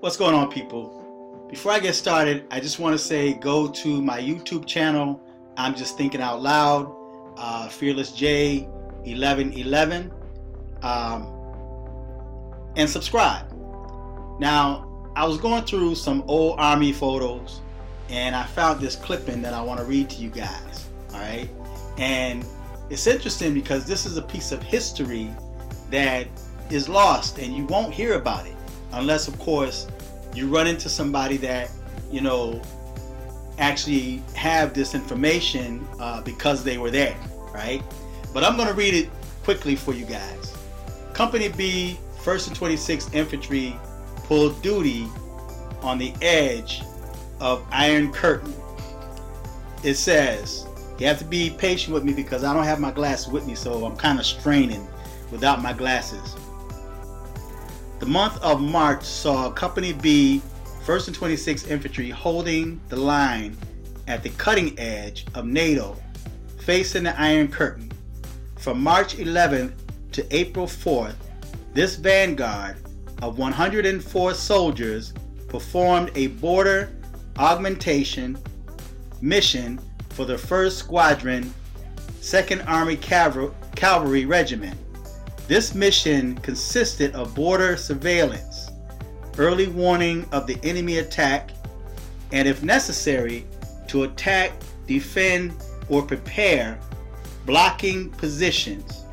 What's going on, people? Before I get started, I just want to say go to my YouTube channel. I'm just thinking out loud. Fearless J 1111, and subscribe. Now, I was going through some old Army photos, and I found this clipping that I want to read to you guys. All right, and it's interesting because this is a piece of history that is lost, and you won't hear about it unless, of course, you run into somebody that actually have this information because they were there, right? But I'm going to read it quickly for you guys. Company B, 1st and 26th Infantry pulled duty on the edge of Iron Curtain. It says, you have to be patient with me because I don't have my glasses with me, so I'm kind of straining without my glasses. The month of March saw Company B, 1st and 26th Infantry holding the line at the cutting edge of NATO, facing the Iron Curtain. From March 11th to April 4th, this vanguard of 104 soldiers performed a border augmentation mission for the 1st Squadron, 2nd Army Cavalry Regiment. This mission consisted of border surveillance, early warning of the enemy attack, and if necessary, to attack, defend, or prepare blocking positions.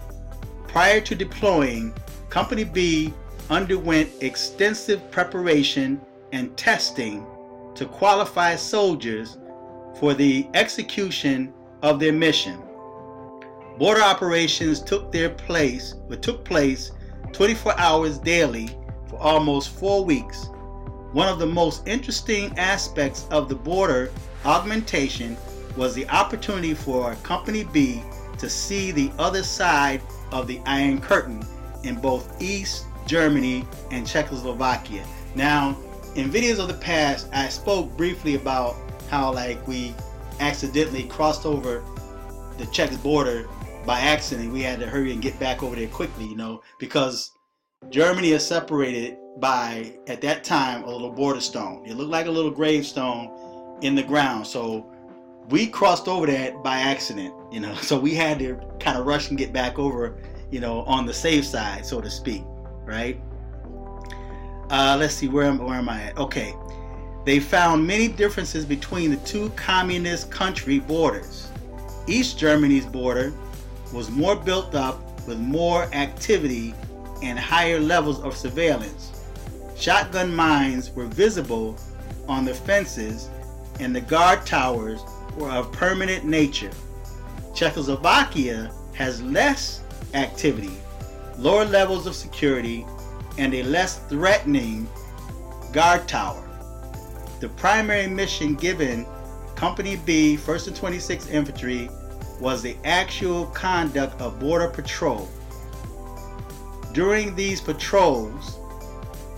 Prior to deploying, Company B underwent extensive preparation and testing to qualify soldiers for the execution of their mission. Border operations took place 24 hours daily for almost 4 weeks. One of the most interesting aspects of the border augmentation was the opportunity for Company B to see the other side of the Iron Curtain in both East Germany and Czechoslovakia. Now, in videos of the past, I spoke briefly about how we accidentally crossed over the Czech border by accident. We had to hurry and get back over there quickly, because Germany is separated by, at that time, a little border stone. It looked like a little gravestone in the ground. So we crossed over that by accident, so we had to kind of rush and get back over, on the safe side, so to speak, right? Let's see, where am I at? Okay. They found many differences between the two communist country borders. East Germany's border was more built up with more activity and higher levels of surveillance. Shotgun mines were visible on the fences, and the guard towers were of permanent nature. Czechoslovakia has less activity, lower levels of security, and a less threatening guard tower. The primary mission given Company B, 1st and 26th Infantry, was the actual conduct of border patrol. During these patrols,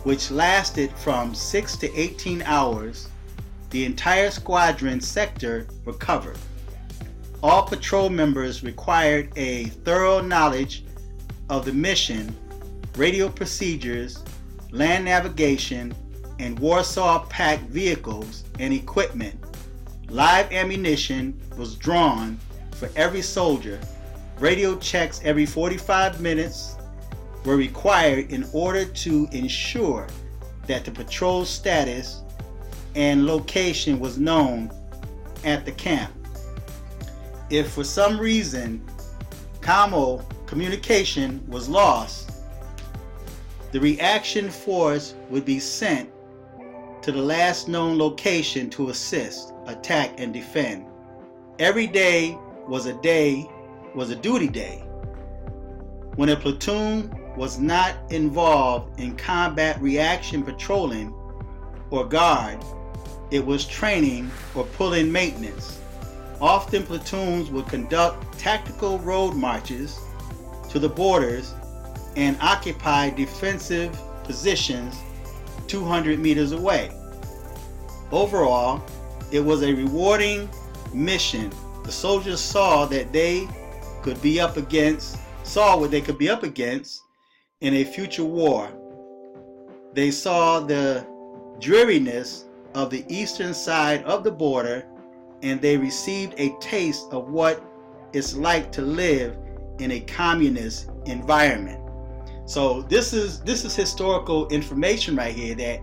which lasted from 6 to 18 hours, the entire squadron sector were covered. All patrol members required a thorough knowledge of the mission, radio procedures, land navigation, and Warsaw packed vehicles and equipment. Live ammunition was drawn for every soldier. Radio checks every 45 minutes were required in order to ensure that the patrol status and location was known at the camp. If for some reason communication was lost, the reaction force would be sent to the last known location to assist, attack, and defend. Every day was a duty day. When a platoon was not involved in combat reaction patrolling or guard, it was training or pull-in maintenance. Often platoons would conduct tactical road marches to the borders and occupy defensive positions 200 meters away. Overall, it was a rewarding mission. The soldiers saw what they could be up against in a future war. They saw the dreariness of the eastern side of the border, and they received a taste of what it's like to live in a communist environment. So this is historical information right here that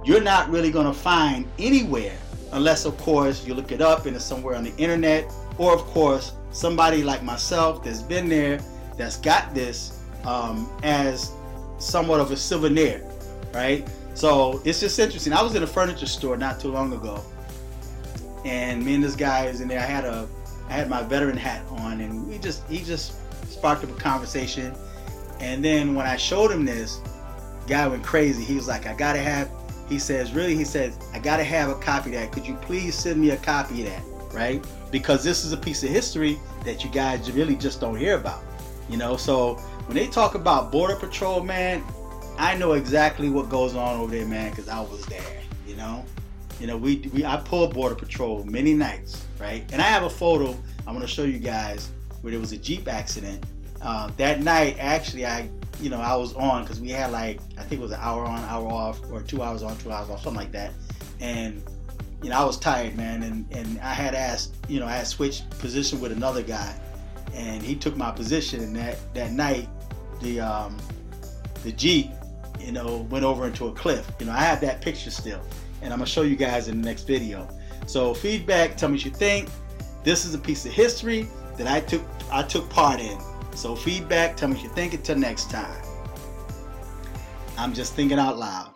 you're not really going to find anywhere, unless of course you look it up and it's somewhere on the internet, or of course somebody like myself that's been there, that's got this as somewhat of a souvenir, right? So it's just interesting. I was in a furniture store not too long ago, and me and this guy is in there. I had my veteran hat on, and he just sparked up a conversation. And then when I showed him this, guy went crazy. He was like, he says, I gotta have a copy of that. Could you please send me a copy of that, right? Because this is a piece of history that you guys really just don't hear about, you know? So when they talk about Border Patrol, man, I know exactly what goes on over there, man, because I was there, you know? I pulled Border Patrol many nights, right? And I have a photo I'm gonna show you guys where there was a Jeep accident. That night, actually, I was on, because we had like, I think it was an hour on, hour off, or 2 hours on, 2 hours off, something like that. And I was tired, man, and I had asked, I had switched position with another guy, and he took my position. And that night, the Jeep, went over into a cliff. I have that picture still, and I'm gonna show you guys in the next video. So feedback, tell me what you think. This is a piece of history that I took part in. So feedback, tell me what you think. Until next time. I'm just thinking out loud.